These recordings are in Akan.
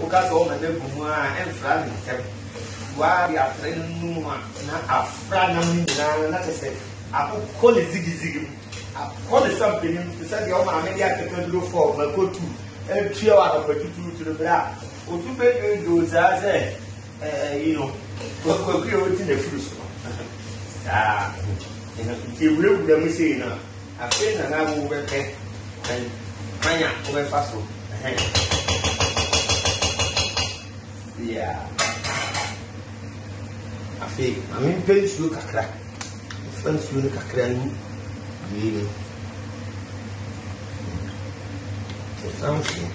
Because all the Buma and Frank why we are training na Afrana, not to say, I will call it ziggy. I call it something to say the Oma media can do for my go to and 3 hours to the black. Or to make those as you know, what we in the fruit. Ah, you will let me say now. I feel that I will work and Maya over fast. Yeah. I feel I mean, face look a crack. Friends look a crack. Really. Something.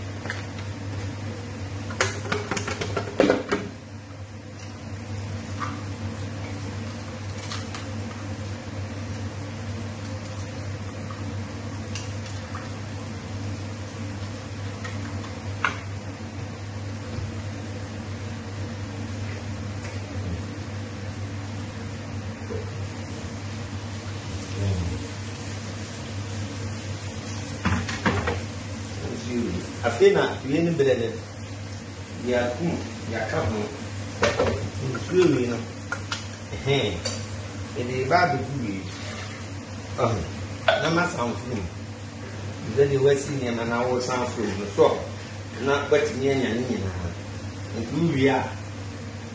I feel not to any better. Yeah, come. Really, no. In the barbecue, no matter how soon. Then you were seeing him and I was sound from the shop. Not but me and you. And who we are.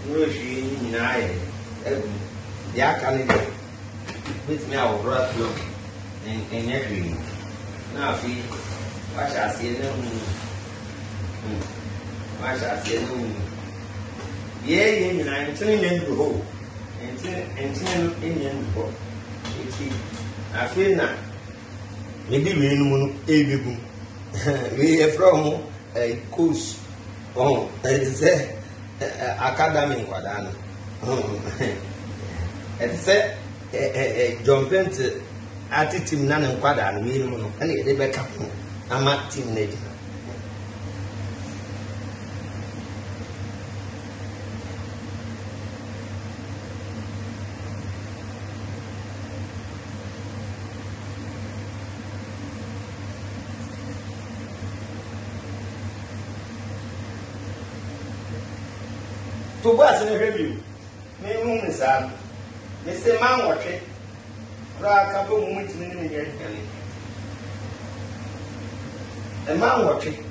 No, she in I. The Akanaka with me our brother and every. Now, feel. I shall see them. I shall see them. Yea, and I'm telling them to hold. And tell Indian before. I feel not. Maybe we know a baby. We are from a course. Oh, it's a academy. It's a jumping attitude, none and quad and minimum. And they back up. I'm a teenager. To what's in a review? Me moon is up. Mr. Man watching. Crack a couple moments in the A man watching.